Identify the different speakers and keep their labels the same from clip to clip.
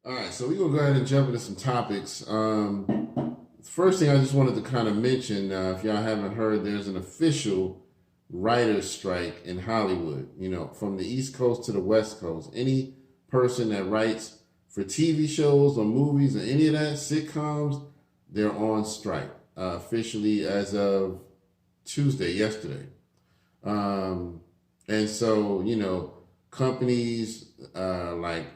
Speaker 1: All right, so we're gonna go ahead and jump into some topics. First thing I just wanted to kind of mention, if y'all haven't heard, there's an official writer's strike in Hollywood. You know, from the East Coast to the West Coast, any person that writes for TV shows or movies or any of that sitcoms, they're on strike officially as of Tuesday, yesterday. Um, and so, companies like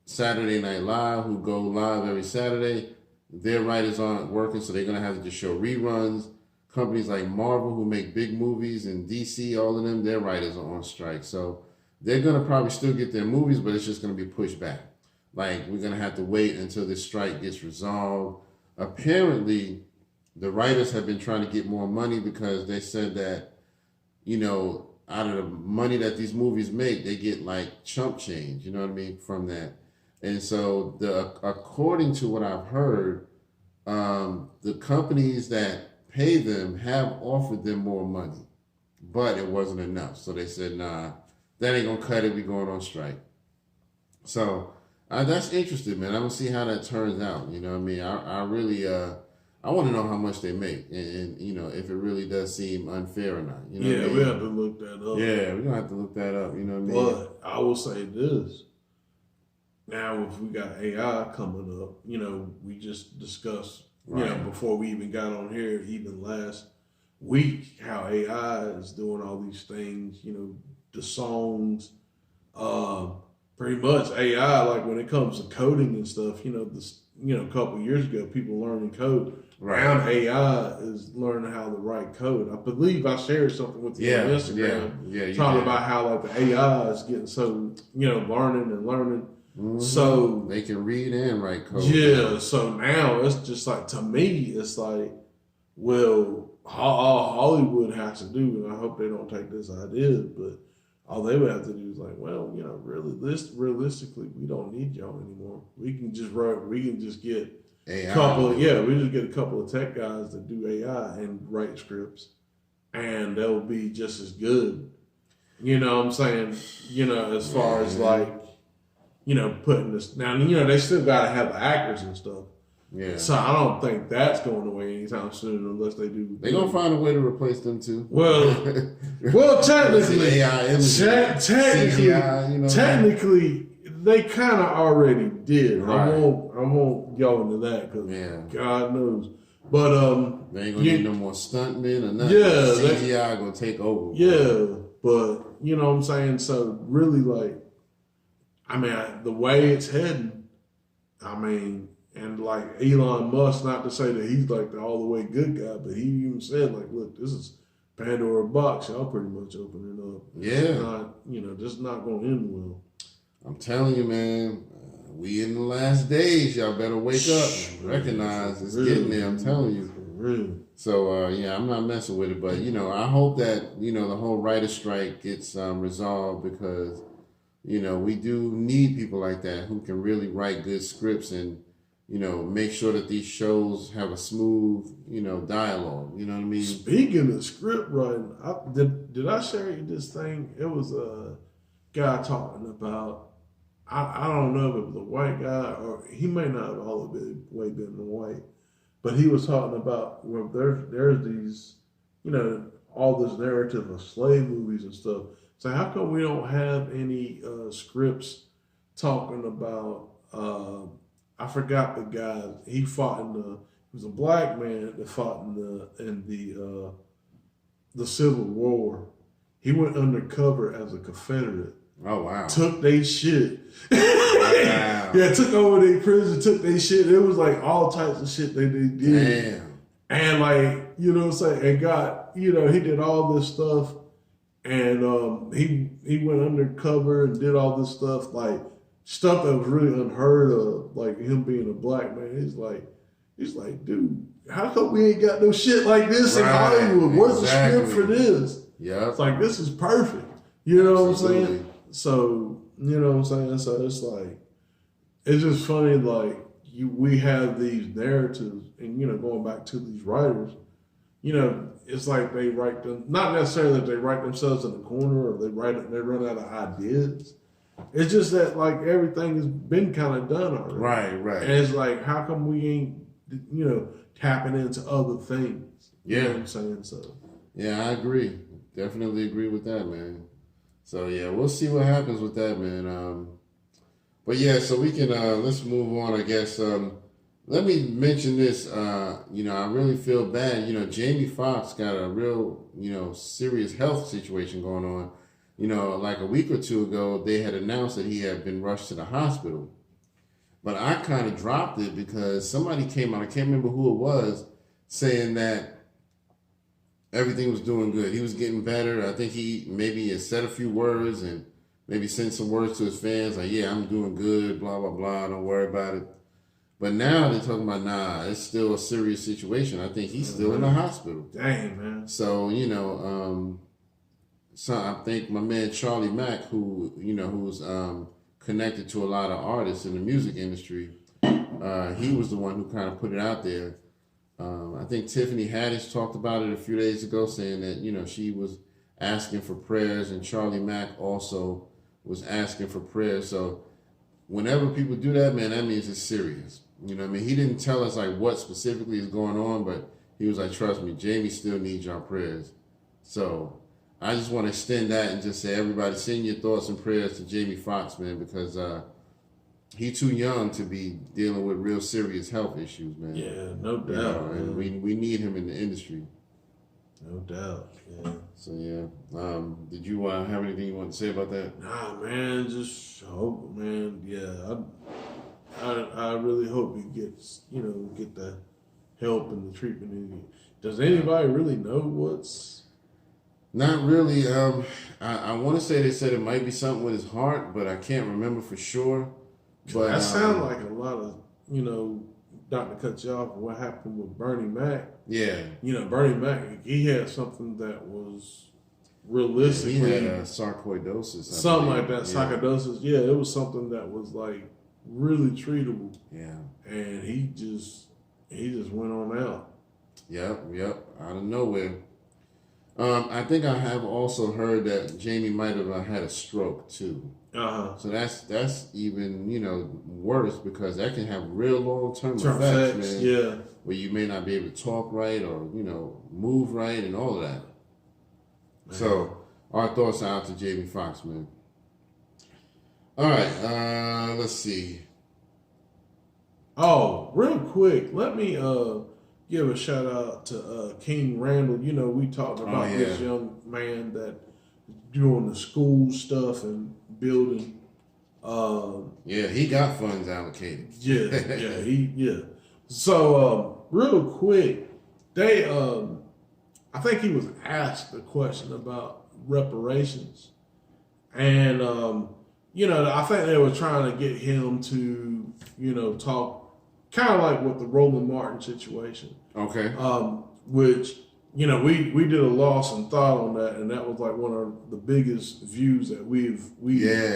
Speaker 1: Saturday Night Live, who go live every Saturday, their writers aren't working, so they're going to have to just show reruns. Companies like Marvel, who make big movies, and DC, all of them, their writers are on strike. So they're going to probably still get their movies, but it's just going to be pushed back. Like, we're going to have to wait until this strike gets resolved. Apparently, the writers have been trying to get more money because they said that, out of the money that these movies make, they get like chump change, you know what I mean, from that. And so, according to what I've heard, the companies that pay them have offered them more money, but it wasn't enough. So they said, nah, that ain't gonna cut it. We going on strike. So that's interesting, man. I'm gonna see how that turns out. You know what I mean? I really, I want to know how much they make, and if it really does seem unfair or not. You know what I
Speaker 2: Yeah,
Speaker 1: mean?
Speaker 2: we have to look that up.
Speaker 1: Yeah, we're gonna have to look that up. You know what I mean?
Speaker 2: But I will say this. Now, if we got AI coming up, we just discussed,
Speaker 1: Right.
Speaker 2: before we even got on here, even last week, how AI is doing all these things, the songs, pretty much AI, like when it comes to coding and stuff, a couple of years ago, people learning code.
Speaker 1: Right.
Speaker 2: Now AI is learning how to write code. I believe I shared something with you on Instagram, talking about how like the AI is getting so, learning and learning.
Speaker 1: Mm-hmm.
Speaker 2: So
Speaker 1: they can read and write code.
Speaker 2: Yeah, so now it's just like, to me, it's like, well, all Hollywood has to do, and I hope they don't take this idea, but all they would have to do is like, well, realistically, we don't need y'all anymore. We can just get
Speaker 1: AI.
Speaker 2: we just get a couple of tech guys that do AI and write scripts, and they'll be just as good. You know what I'm saying? As far as like, putting this now, they still gotta have the actors and stuff.
Speaker 1: Yeah.
Speaker 2: So I don't think that's going away anytime soon, unless they do.
Speaker 1: They're gonna find a way to replace them too.
Speaker 2: Well, technically,
Speaker 1: AI
Speaker 2: technically, they kind of already did.
Speaker 1: Right.
Speaker 2: I won't go into that because God knows. But
Speaker 1: they ain't gonna need no more stuntmen or nothing.
Speaker 2: Yeah,
Speaker 1: CGI gonna take over.
Speaker 2: Yeah, but you know what I'm saying. So really, like, I mean, the way it's heading, and like Elon Musk, not to say that he's like the all the way good guy, but he even said like, look, this is Pandora box. Y'all pretty much opening up.
Speaker 1: Yeah.
Speaker 2: This is not going to end well.
Speaker 1: I'm telling you, man. We in the last days. Y'all better wake up and recognize it's getting there. I'm telling you.
Speaker 2: Really.
Speaker 1: So I'm not messing with it, but I hope that the whole writer strike gets resolved because we do need people like that who can really write good scripts and make sure that these shows have a smooth dialogue. You know what I mean?
Speaker 2: Speaking of script writing, did I share you this thing? It was a guy talking about. I don't know if it was a white guy or he may not have all the way been white, but he was talking about there's these all this narrative of slave movies and stuff. So how come we don't have any scripts talking about? I forgot the guy. He fought he was a black man that fought in the Civil War. He went undercover as a Confederate.
Speaker 1: Oh wow!
Speaker 2: Took they shit.
Speaker 1: Wow.
Speaker 2: Yeah, took over their prison. Took they shit. It was like all types of shit they did.
Speaker 1: Damn.
Speaker 2: And like what I'm saying, and got he did all this stuff, and he went undercover and did all this stuff like. Stuff that was really unheard of, like him being a black man. He's like, dude, how come we ain't got no shit like this in Hollywood? Where's the script for this?
Speaker 1: Yeah.
Speaker 2: It's like, this is perfect. You know what I'm saying? So, you know what I'm saying? So it's like, it's just funny, like, we have these narratives and, going back to these writers, it's like they write them, not necessarily that they write themselves in the corner or they run out of ideas. It's just that like everything has been kind of done already.
Speaker 1: Right.
Speaker 2: And it's like, how come we ain't, tapping into other things? You know what I'm saying? So.
Speaker 1: Yeah, I agree. Definitely agree with that, man. So yeah, we'll see what happens with that, man. But yeah, so we can let's move on, I guess. Let me mention this. I really feel bad. Jamie Foxx got a real, serious health situation going on. Like a week or two ago, they had announced that he had been rushed to the hospital. But I kind of dropped it because somebody came out, I can't remember who it was, saying that everything was doing good. He was getting better. I think he maybe had said a few words and maybe sent some words to his fans like, yeah, I'm doing good, blah, blah, blah, don't worry about it. But now they're talking about, nah, it's still a serious situation. I think he's still in the hospital.
Speaker 2: Dang, man.
Speaker 1: So, I think my man Charlie Mack, who's connected to a lot of artists in the music industry, he was the one who kind of put it out there. I think Tiffany Haddish talked about it a few days ago, saying that, she was asking for prayers, and Charlie Mack also was asking for prayers. So whenever people do that, man, that means it's serious. He didn't tell us like what specifically is going on, but he was like, trust me, Jamie still needs your prayers. So I just want to extend that and just say, everybody, send your thoughts and prayers to Jamie Foxx, man, because he's too young to be dealing with real serious health issues, man.
Speaker 2: Yeah, no doubt.
Speaker 1: And we need him in the industry.
Speaker 2: No doubt. Yeah.
Speaker 1: So yeah. Did you have anything you want to say about that?
Speaker 2: Nah, man. Just hope, man. Yeah, I really hope he gets get the help and the treatment he needs. Does anybody really know what's?
Speaker 1: Not really. I want to say they said it might be something with his heart, but I can't remember for sure. But
Speaker 2: that sounds like a lot of not to cut you off. What happened with Bernie Mac?
Speaker 1: Yeah.
Speaker 2: Bernie Mac, he had something that was realistically.
Speaker 1: He had sarcoidosis.
Speaker 2: Something like that. Sarcoidosis. Yeah, it was something that was like really treatable.
Speaker 1: Yeah.
Speaker 2: And he just went on out.
Speaker 1: Yep. Out of nowhere. I think I have also heard that Jamie might have had a stroke too. So that's even worse because that can have real long-term effects, man.
Speaker 2: Yeah.
Speaker 1: Where you may not be able to talk right or move right and all of that. Man. So our thoughts are out to Jamie Foxx, man. All right, let's see.
Speaker 2: Oh, real quick, let me give a shout out to King Randall. We talked about this young man that doing the school stuff and building.
Speaker 1: He got funds allocated.
Speaker 2: Yeah. So real quick, they I think he was asked a question about reparations, and I think they were trying to get him to talk. Kind of like with the Roland Martin situation.
Speaker 1: Okay.
Speaker 2: Which, we did a loss and thought on that, and that was like one of the biggest views that we've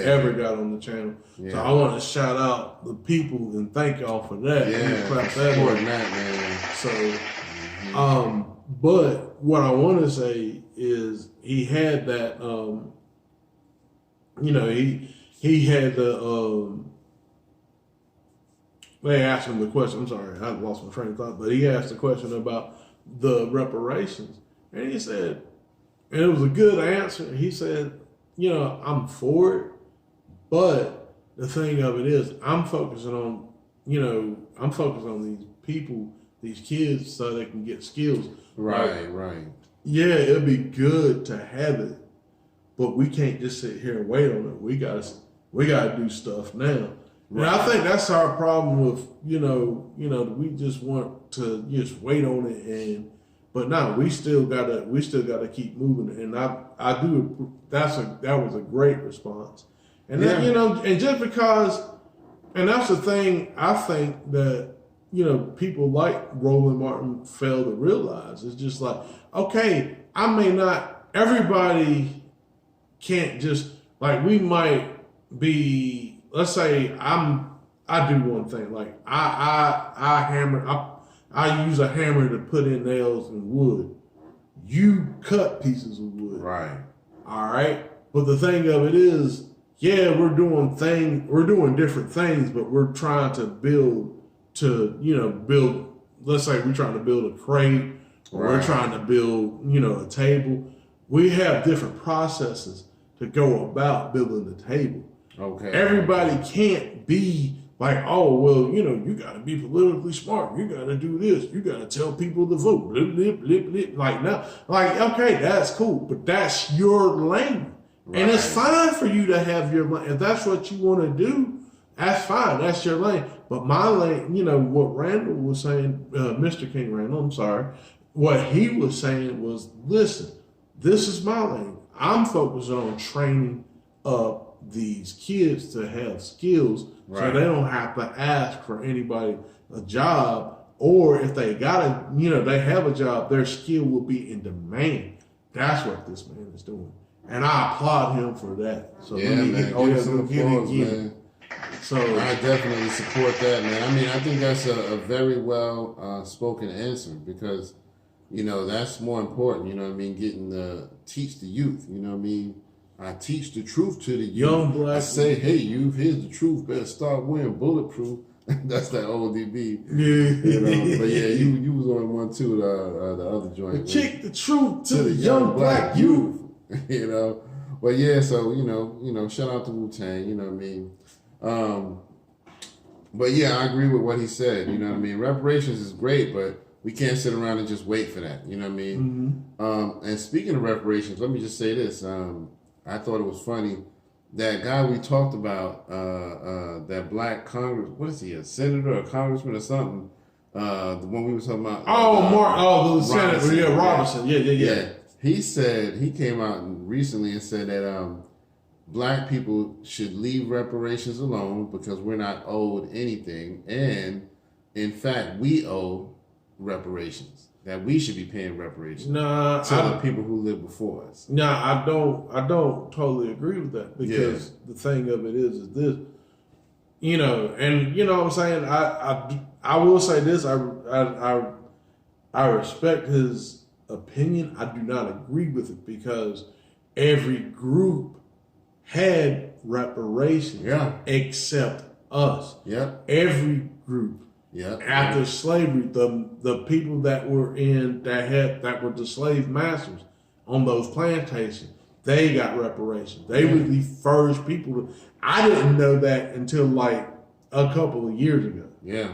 Speaker 2: ever got on the channel. Yeah. So I want to shout out the people and thank y'all for that.
Speaker 1: Yeah,
Speaker 2: clap that up.
Speaker 1: Man.
Speaker 2: So, but what I want to say is he had that, he had the, they asked him the question. I'm sorry, I lost my train of thought. But he asked the question about the reparations, and he said, and it was a good answer. He said, I'm for it, but the thing of it is, I'm focusing on these people, these kids, so they can get skills.
Speaker 1: Right.
Speaker 2: Yeah, it'd be good to have it, but we can't just sit here and wait on it. We gotta do stuff now. Right. And I think that's our problem with, we just want to just wait on it but no, we still gotta keep moving. And I do, that was a great response. And then, and just because, and that's the thing I think that, people like Roland Martin fail to realize. It's just like, okay, everybody can't just, like, we might be, let's say I do one thing, like I use a hammer to put in nails in wood. You cut pieces of wood.
Speaker 1: Right.
Speaker 2: All right. But the thing of it is, yeah, we're doing different things, but we're trying to build. Let's say we're trying to build a crate, or we're trying to build, a table. We have different processes to go about building the table.
Speaker 1: Okay.
Speaker 2: Everybody can't be like, oh, well, you got to be politically smart. You got to do this. You got to tell people to vote. Blip, blip, blip, blip. Like, no. Like, okay, that's cool. But that's your lane. Right. And it's fine for you to have your lane. If that's what you want to do, that's fine. That's your lane. But my lane, what Randall was saying, Mr. King Randall, I'm sorry, what he was saying was, listen, this is my lane. I'm focused on training up these kids to have skills, so they don't have to ask for anybody a job, or if they they have a job, their skill will be in demand. That's what this man is doing, and I applaud him for that. So man. So
Speaker 1: I definitely support that, man. I mean, I think that's a very well spoken answer, because that's more important. Getting to teach the youth. I teach the truth to the
Speaker 2: young black.
Speaker 1: I say, hey, youth, here's the truth. Better start wearing bulletproof. That's that old DB.
Speaker 2: Yeah.
Speaker 1: But yeah, you was on one too. The other joint.
Speaker 2: Kick the truth to the young black youth.
Speaker 1: But yeah, so shout out to Wu-Tang. You know what I mean. But yeah, I agree with what he said. You know what I mean. Reparations is great, but we can't sit around and just wait for that. You know what I mean.
Speaker 2: Mm-hmm.
Speaker 1: And speaking of reparations, let me just say this. I thought it was funny, that guy we talked about, that black Congress, what is he, a senator or a congressman or something? The one we were talking about.
Speaker 2: The senator, yeah, Robinson. Yeah.
Speaker 1: He said, he came out recently and said that black people should leave reparations alone because we're not owed anything. And in fact, we owe reparations. That we should be paying reparations to the people who lived before us.
Speaker 2: I don't totally agree with that, because the thing of it is this, and what I'm saying, I will say this, I respect his opinion. I do not agree with it, because every group had reparations except us.
Speaker 1: Yeah.
Speaker 2: Every group.
Speaker 1: Yeah.
Speaker 2: After slavery, the people that were the slave masters on those plantations, they got reparations. They were the first people I didn't know that until like a couple of years ago.
Speaker 1: Yeah.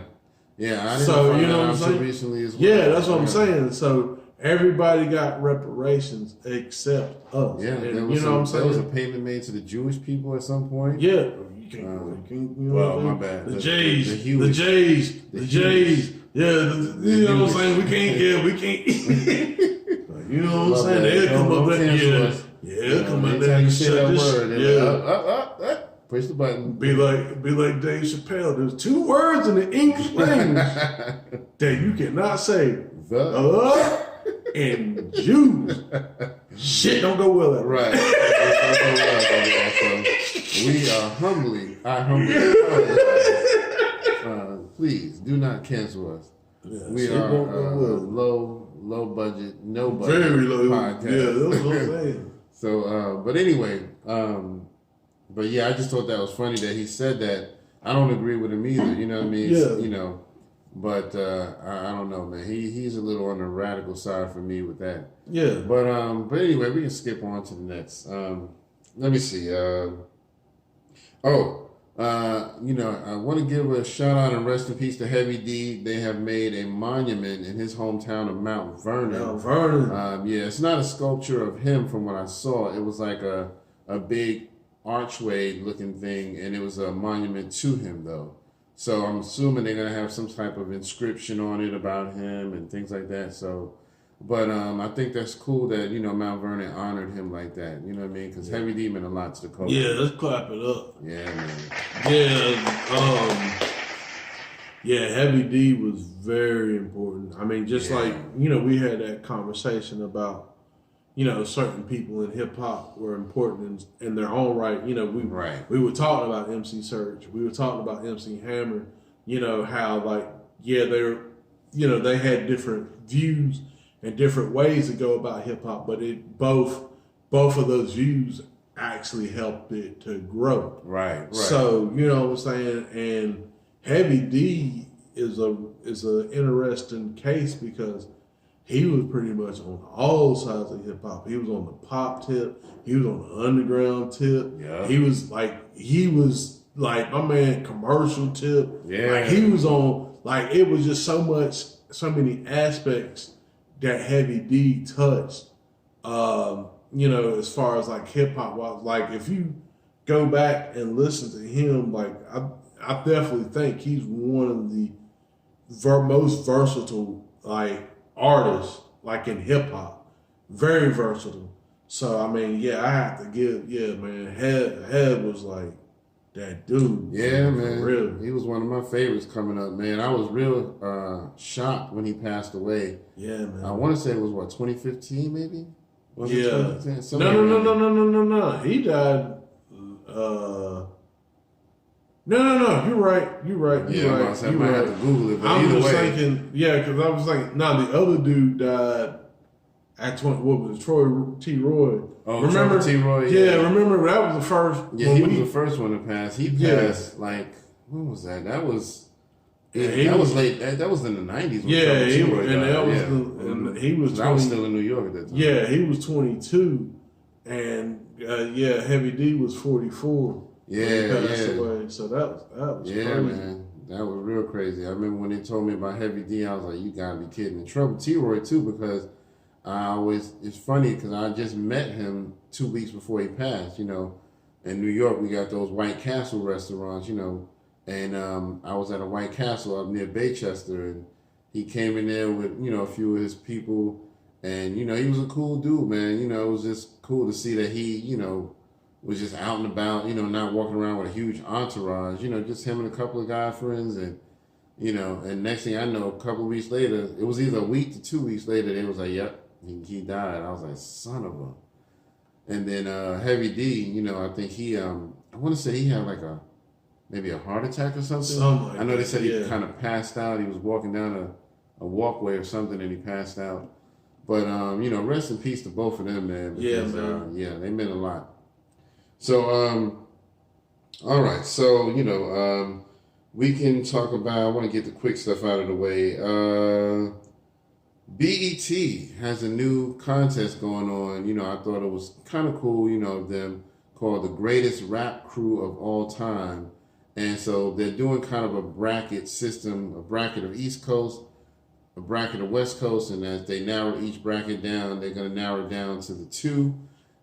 Speaker 1: Yeah. I didn't find that out until recently as well.
Speaker 2: Yeah, that's what I'm saying. So everybody got reparations except us.
Speaker 1: Yeah.
Speaker 2: And,
Speaker 1: what I'm saying? There was a payment made to the Jewish people at some point.
Speaker 2: Yeah.
Speaker 1: My bad.
Speaker 2: The J's. Yeah, what I'm saying? We can't. You know what I'm saying? They'll come up there. Yeah, come up there and
Speaker 1: say that word. Yeah. Push the button.
Speaker 2: Be like Dave Chappelle. There's 2 words in the English language that you cannot say. The and Jews. Shit don't go well at all.
Speaker 1: Right. We are humbly, please do not cancel us.
Speaker 2: Yeah,
Speaker 1: we are low budget, no budget,
Speaker 2: very low
Speaker 1: podcast.
Speaker 2: Yeah, that's what I'm saying.
Speaker 1: So, but anyway, but yeah, I just thought that was funny that he said that. I don't agree with him either. You know what I mean?
Speaker 2: Yeah.
Speaker 1: But I don't know, man. He's a little on the radical side for me with that.
Speaker 2: Yeah.
Speaker 1: But anyway, we can skip on to the next. Let me see. I want to give a shout out and rest in peace to Heavy D. They have made a monument in his hometown of Mount Vernon.
Speaker 2: Mount Vernon.
Speaker 1: It's not a sculpture of him from what I saw. It was like a big archway looking thing, and it was a monument to him though. So I'm assuming they're gonna have some type of inscription on it about him and things like that. So, but I think that's cool that Mount Vernon honored him like that. You know what I mean? Because Heavy D meant a lot to the culture.
Speaker 2: Yeah, let's clap it up.
Speaker 1: Yeah, man.
Speaker 2: Yeah, Heavy D was very important. I mean, just like we had that conversation about certain people in hip hop were important in their own right. We were talking about MC Serge. We were talking about MC Hammer. How they had different views and different ways to go about hip hop, but both of those views actually helped it to grow.
Speaker 1: Right.
Speaker 2: So, you know what I'm saying? And Heavy D is an interesting case because he was pretty much on all sides of hip hop. He was on the pop tip. He was on the underground tip.
Speaker 1: Yeah.
Speaker 2: He was like my man commercial tip.
Speaker 1: Yeah.
Speaker 2: Like he was on, like it was just so many aspects that Heavy D touched. You know, as far as like hip hop was, like if you go back and listen to him, like I definitely think he's one of the most versatile like artists like in hip hop, very versatile. So I mean, yeah, I have to give, man, Head was like that dude.
Speaker 1: Yeah, man.
Speaker 2: Really.
Speaker 1: He was one of my favorites coming up, man. I was real shocked when he passed away.
Speaker 2: Yeah, man.
Speaker 1: I want to say it was 2015 maybe? Was it
Speaker 2: Yeah.
Speaker 1: 2015?
Speaker 2: No. He died. No. You're right.
Speaker 1: I might have to Google it. But
Speaker 2: I'm
Speaker 1: either
Speaker 2: just
Speaker 1: way,
Speaker 2: thinking, because I was thinking, the other dude died at 20. What was it? Troy T. Roy.
Speaker 1: Oh,
Speaker 2: remember
Speaker 1: Troy T. Roy.
Speaker 2: Yeah, remember that was the first.
Speaker 1: Yeah, he was the first one to pass. He passed like, when was that? That was. That was late. That was in the 90s.
Speaker 2: Yeah, he was,
Speaker 1: and
Speaker 2: that was and he was. 20,
Speaker 1: I was still in New York at that time.
Speaker 2: Yeah, he was 22, and Heavy D was 44.
Speaker 1: Yeah.
Speaker 2: Away. So that was crazy.
Speaker 1: Man, that was real crazy. I remember when they told me about Heavy D, I was like, "You gotta be kidding!" And Trouble T. Roy too, because it's funny because I just met him 2 weeks before he passed. You know, in New York we got those White Castle restaurants. You know. And I was at a White Castle up near Baychester, and he came in there with, you know, a few of his people. And, you know, he was a cool dude, man. You know, it was just cool to see that he, you know, was just out and about, you know, not walking around with a huge entourage. You know, just him and a couple of guy friends. And, you know, and next thing I know, a couple of weeks later, it was either a week to 2 weeks later, they was like, yep, he died. I was like, son of a. And then Heavy D, you know, I think he, I want to say he had like maybe a heart attack or something. I know they said he kind of passed out. He was walking down a walkway or something and he passed out. But, you know, rest in peace to both of them, man. Because,
Speaker 2: man.
Speaker 1: They meant a lot. So, all right. So, you know, we can talk about, I want to get the quick stuff out of the way. BET has a new contest going on. You know, I thought it was kind of cool, you know, them called the Greatest Rap Crew of All Time. And so they're doing kind of a bracket system, a bracket of East Coast, a bracket of West Coast, and as they narrow each bracket down, they're going to narrow it down to the two.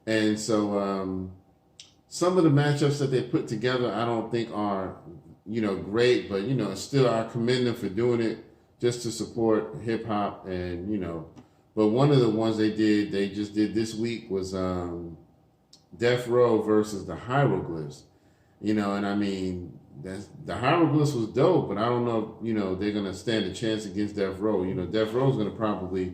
Speaker 1: And so some of the matchups that they put together, I don't think are, you know, great, but, you know, still I commend them for doing it just to support hip hop and, you know. But one of the ones they just did this week was Death Row versus the Hieroglyphs. You know, and I mean, the Hieroglyphs was dope, but I don't know if, you know, they're going to stand a chance against Death Row. You know, Death Row's going to probably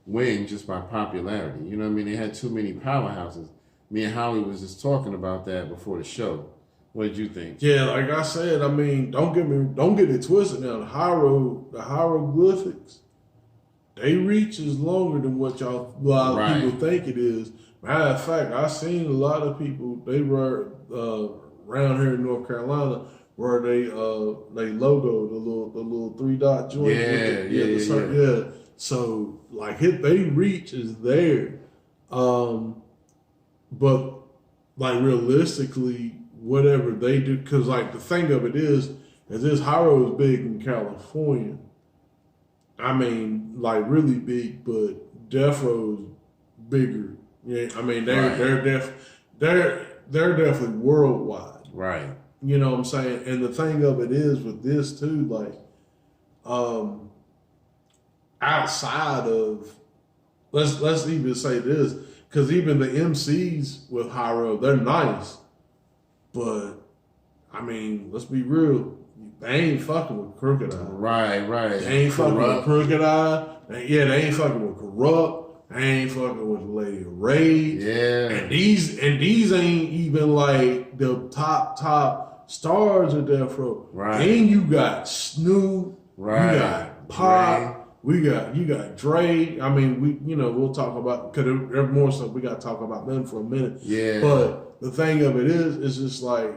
Speaker 1: win just by popularity. You know what I mean? They had too many powerhouses. Me and Howie was just talking about that before the show. What did you think?
Speaker 2: Yeah, like I said, I mean, don't get it twisted now. The hieroglyphics, they reach is longer than what a lot of people think it is. Matter of fact, I've seen a lot of people, they were around here in North Carolina where they logo the little 3-dot joint. Yeah. So like they reach is there, but like realistically, whatever they do, because like the thing of it is this Hyro is big in California. I mean, like really big, but Death Row is bigger. Yeah, I mean they're definitely worldwide.
Speaker 1: Right.
Speaker 2: You know what I'm saying? And the thing of it is with this too, like, outside of, let's even say this, because even the MCs with Hyro, they're nice, but I mean, let's be real, they ain't fucking with Crooked Eye.
Speaker 1: Right.
Speaker 2: They ain't fucking with Crooked Eye. They ain't fucking with Corrupt. They ain't fucking with Lady Rage.
Speaker 1: Yeah.
Speaker 2: And these ain't even like the top stars of Death Row.
Speaker 1: Right.
Speaker 2: And you got Snoop. Right. You got Pop. You got Dre. I mean, we'll talk about because there's more stuff we got to talk about them for a minute.
Speaker 1: Yeah.
Speaker 2: But the thing of it is, it's just like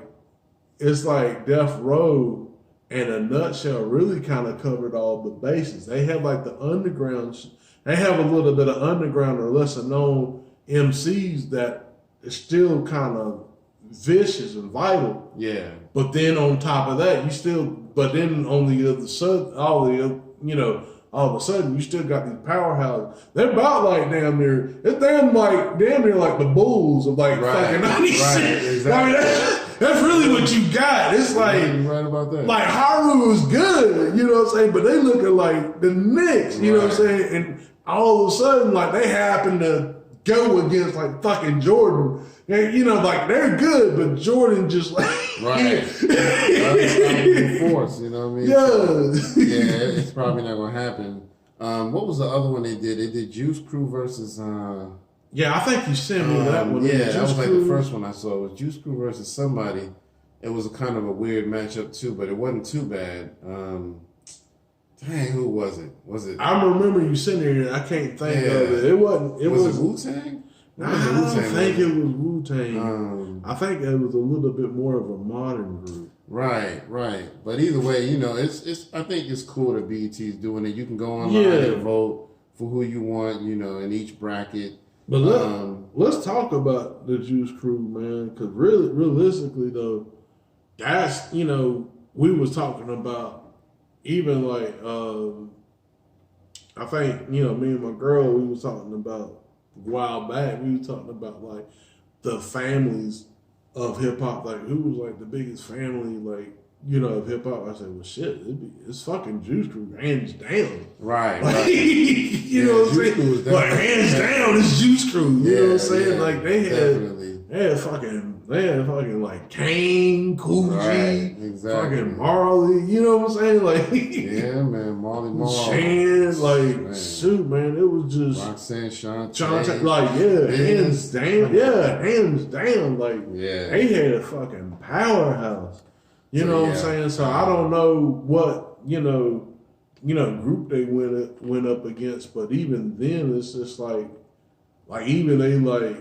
Speaker 2: it's like Death Row. In a nutshell, really kind of covered all the bases. They have like the underground. They have a little bit of underground or lesser known MCs that is still kind of vicious and vital.
Speaker 1: Yeah.
Speaker 2: But then on top of that, but then on the other side, all of a sudden you still got these powerhouses. They're about like damn near like the Bulls of like fucking 96.
Speaker 1: Right, exactly.
Speaker 2: I mean, that's really what you got. It's like
Speaker 1: right about that.
Speaker 2: Like Haru was good, you know what I'm saying? But they looking like the Knicks, you know what I'm saying? And all of a sudden, like they happen to go against like fucking Jordan. And, like they're good, but Jordan just like
Speaker 1: right. Force, you know what I mean?
Speaker 2: Yeah.
Speaker 1: It's probably not gonna happen. What was the other one they did? They did Juice Crew versus
Speaker 2: yeah, I think you sent me that one.
Speaker 1: Yeah, that was like the first one I saw. It was Juice Crew versus somebody. It was a kind of a weird matchup too, but it wasn't too bad. Dang, who was it?
Speaker 2: I remember you sitting here. I can't think of it. It wasn't.
Speaker 1: Was it Wu-Tang?
Speaker 2: I don't think it was Wu-Tang. I think it was a little bit more of a modern group.
Speaker 1: Right. But either way, it's. I think it's cool that BET's doing it. You can go online and vote for who you want, in each bracket.
Speaker 2: But let's talk about the Juice Crew, man, because realistically, though, that's, we was talking about even like, I think, me and my girl, we was talking about a while back, we was talking about like the families of hip hop, like who was like the biggest family, like, of hip hop. I said, well, shit, it's fucking Juice Crew, hands down.
Speaker 1: Right.
Speaker 2: Like, you know what I'm saying? Like, hands down, it's Juice Crew. You know what I'm saying? Like, they had fucking like Kane, Cool G, fucking Marley. You know what I'm saying? Like,
Speaker 1: yeah, man, Marley,
Speaker 2: Shan, like, man. Shoot, man, it was just
Speaker 1: Roxanne, Shantae,
Speaker 2: like, hands down, like, they had a fucking powerhouse. You know what I'm saying? So I don't know what, group they went up against, but even then it's just like even they like,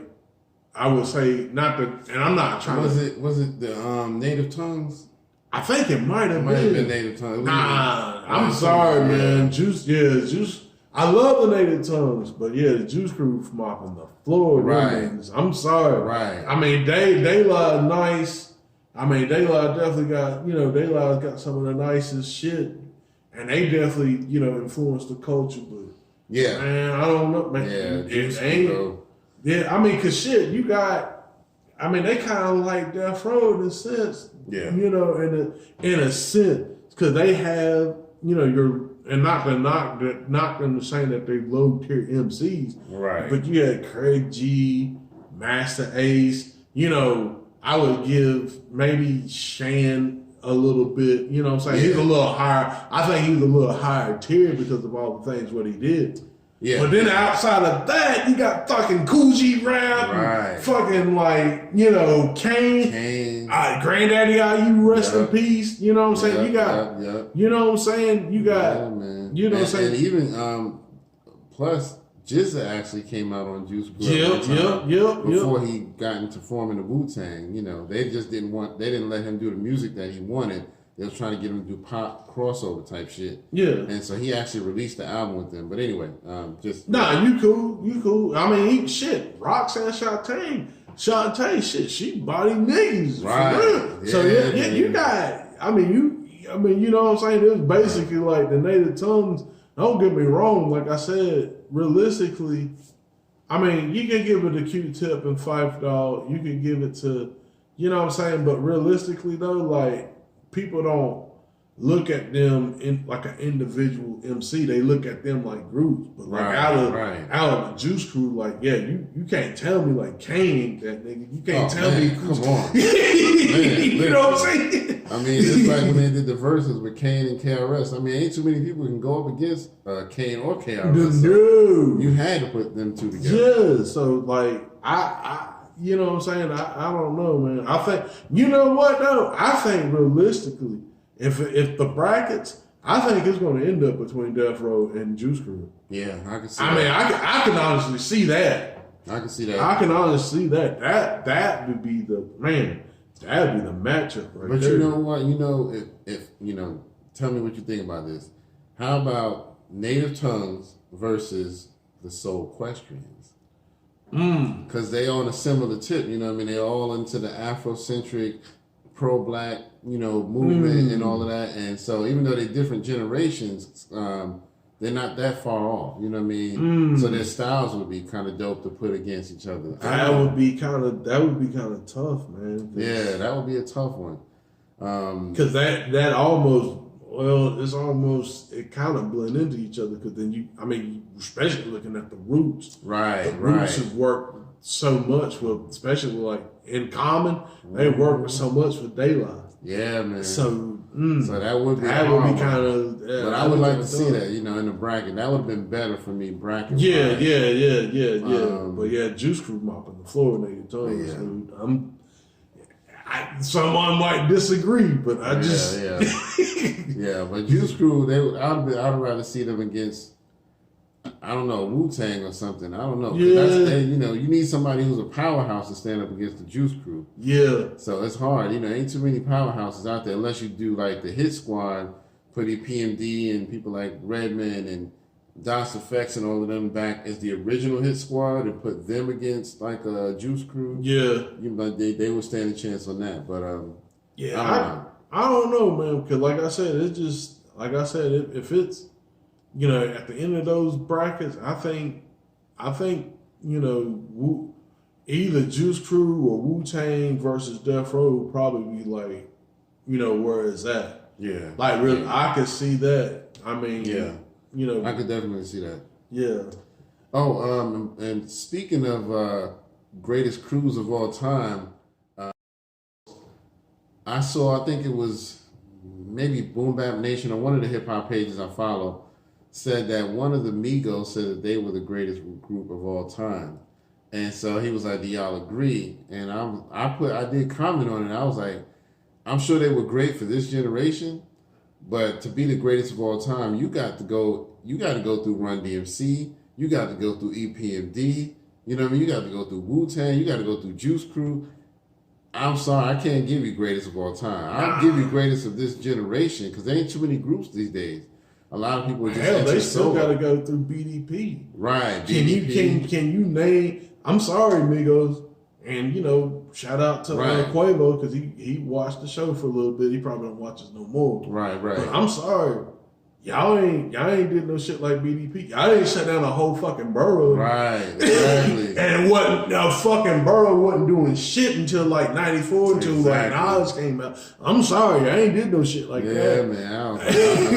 Speaker 2: I would say not the, and I'm not trying
Speaker 1: was it the Native Tongues?
Speaker 2: I think it might have been
Speaker 1: Native Tongues.
Speaker 2: Nah, I'm sorry, man. Juice. I love the Native Tongues, but the Juice Crew from up on the floor.
Speaker 1: Right.
Speaker 2: I'm sorry.
Speaker 1: Right.
Speaker 2: I mean, they love nice. I mean, Daylight definitely got, Daylight's got some of the nicest shit. And they definitely, influenced the culture. But, man, I don't know, man. It ain't. Yeah, I mean, because shit, you got, I mean, they kind of like Death Row in a sense.
Speaker 1: Yeah.
Speaker 2: In a sense. Because they have, and not them saying that they low tier MCs.
Speaker 1: Right.
Speaker 2: But you had Craig G, Master Ace, I would give maybe Shan a little bit, you know what I'm saying? He's a little higher. I think he was a little higher tier because of all the things what he did.
Speaker 1: Yeah.
Speaker 2: But then outside of that, you got fucking Cool G Rap, and fucking like, Kane. Granddaddy IU, rest in peace. You know what I'm saying? You got, you know what I'm saying? You got,
Speaker 1: man.
Speaker 2: You know what I'm saying?
Speaker 1: And even, plus, Jizza actually came out on Juice Crew before he got into forming the Wu-Tang. They just didn't let him do the music that he wanted. They was trying to get him to do pop crossover type shit. Yeah. And so he actually released the album with them. But anyway,
Speaker 2: you cool. I mean, Roxanne Shantae, shit, she body niggas.
Speaker 1: Right.
Speaker 2: For real.
Speaker 1: Yeah,
Speaker 2: so you got, you know what I'm saying? It was basically like the Native Tongues. Don't get me wrong, like I said, realistically, I mean, you can give it to Q-Tip and Phife Dawg. You can give it to, you know what I'm saying? But realistically, though, like, people don't look at them in like an individual MC. They look at them like groups. But like out of the Juice Crew, like, you can't tell me like Kane that nigga. You can't tell me.
Speaker 1: Come on. Man,
Speaker 2: you know what I'm saying?
Speaker 1: I mean, it's like when they did the verses with Kane and KRS. I mean, ain't too many people can go up against Kane or KRS.
Speaker 2: No.
Speaker 1: You had to put them two together.
Speaker 2: Yeah. So like I you know what I'm saying? I don't know, man. I think, you know what though? I think realistically, if the brackets, I think it's going to end up between Death Row and Juice Crew.
Speaker 1: Yeah, I can see.
Speaker 2: I mean, I can honestly see that.
Speaker 1: I can see that.
Speaker 2: I can honestly see that. That would be the man. That would be the matchup right
Speaker 1: but
Speaker 2: there.
Speaker 1: You know what? You know, if you know, tell me what you think about this. How about Native Tongues versus the Soul Equestrians? Because they on a similar tip. You know what I mean? They're all into the Afrocentric, pro-black, you know, movement and all of that. And so even though they're different generations, they're not that far off. You know what I mean? So their styles would be kind of dope to put against each other.
Speaker 2: That would be kind of tough, man.
Speaker 1: Yeah, that would be a tough one.
Speaker 2: Because that almost, well, it kind of blend into each other. Because then especially looking at the Roots,
Speaker 1: right?
Speaker 2: The Roots have worked so much with, especially with like In Common, they work with so much with Daylight.
Speaker 1: Yeah, man.
Speaker 2: So
Speaker 1: that would be
Speaker 2: kind of. Yeah,
Speaker 1: but I would like to see that, you know, in the bracket. That would have been better for me bracket.
Speaker 2: Yeah. But yeah, Juice Crew mopping the floor, Native Tongues. Dude. Someone might disagree, but I just
Speaker 1: yeah. But Juice Crew, I'd rather see them against, I don't know, Wu-Tang or something. I don't know. Yeah. You know, you need somebody who's a powerhouse to stand up against the Juice Crew.
Speaker 2: Yeah.
Speaker 1: So it's hard. You know, ain't too many powerhouses out there unless you do like the Hit Squad, put PMD and people like Redman and DOS Effects and all of them back as the original Hit Squad and put them against like a Juice Crew.
Speaker 2: Yeah.
Speaker 1: You know, they would stand a chance on that. But
Speaker 2: I don't know, man. Because like I said, if it's, you know, at the end of those brackets, I think, you know, either Juice Crew or Wu-Tang versus Death Row would probably be like, you know, where it's at.
Speaker 1: Yeah.
Speaker 2: Like, really, I could see that. I mean, you know.
Speaker 1: I could definitely see that.
Speaker 2: Yeah.
Speaker 1: Oh, and speaking of greatest crews of all time, I think it was maybe Boom Bap Nation or one of the hip-hop pages I follow, said that one of the Migos said that they were the greatest group of all time. And so he was like, do y'all agree? And I did comment on it. I was like, I'm sure they were great for this generation, but to be the greatest of all time, you got to go through Run DMC, you got to go through EPMD, you know what I mean? You got to go through Wu-Tang, you got to go through Juice Crew. I'm sorry, I can't give you greatest of all time. I'll give you greatest of this generation because there ain't too many groups these days. A lot of people are just
Speaker 2: they still got to go through BDP.
Speaker 1: Right.
Speaker 2: Can you name? I'm sorry, Migos, and you know, shout out to Quavo because he watched the show for a little bit. He probably don't watch us no more.
Speaker 1: Right.
Speaker 2: But I'm sorry, y'all ain't did no shit like BDP. Y'all didn't shut down a whole fucking borough.
Speaker 1: Right. Exactly.
Speaker 2: And fucking borough wasn't doing shit until like '94 until like Nas came out. I'm sorry, I ain't did no shit like that.
Speaker 1: Yeah, man.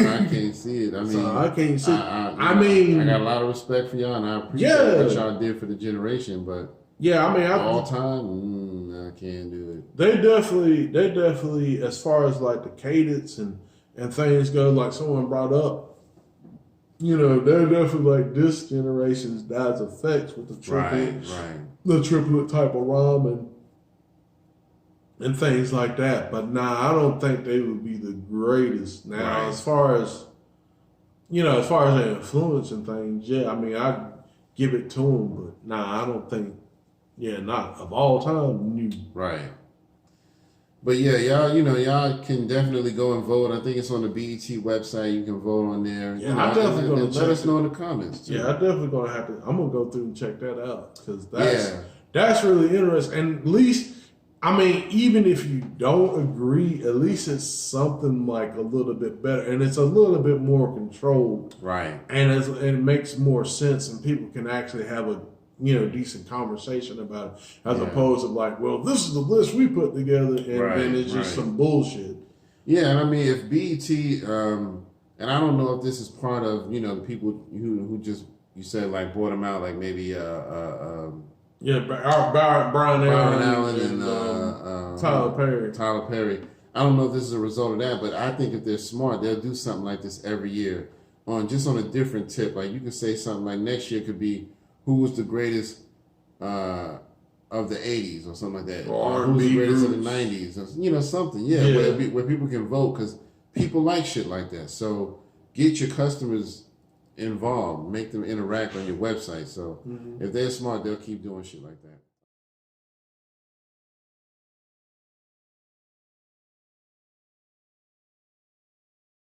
Speaker 1: I can't see it. I mean,
Speaker 2: I can't see.
Speaker 1: I got a lot of respect for y'all, and I appreciate what y'all did for the generation. But all time, I can't do it.
Speaker 2: They definitely, as far as like the cadence and things go, like someone brought up. You know, they're definitely like this generation's Dad's Effects with the triplet, the triplet type of rhyme and things like that. But I don't think they would be the greatest. Now, as far as their influence and things, I mean, I give it to them, but I don't think, not of all time, new.
Speaker 1: Right. But yeah, y'all can definitely go and vote. I think it's on the BET website. You can vote on there.
Speaker 2: Yeah, I'm definitely going to
Speaker 1: let us know in the comments too.
Speaker 2: Yeah, I'm definitely going to have to. I'm going to go through and check that out because that's really interesting. And at least, I mean, even if you don't agree, at least it's something like a little bit better, and it's a little bit more controlled,
Speaker 1: right?
Speaker 2: And it makes more sense, and people can actually have a decent conversation about it, as opposed to like, well, this is the list we put together, and then it's just some bullshit.
Speaker 1: Yeah, and I mean, if BET, and I don't know if this is part of the people who just you said like brought them out, like maybe
Speaker 2: Brian Allen and
Speaker 1: Tyler Perry. I don't know if this is a result of that, but I think if they're smart, they'll do something like this every year on a different tip. Like you could say something like next year could be who was the greatest of the 80s or something like that. Or who was the greatest of the 90s. Or, something. Yeah. Where people can vote because people like shit like that. So get your customers involved, make them interact on your website. So if they're smart, they'll keep doing shit like that.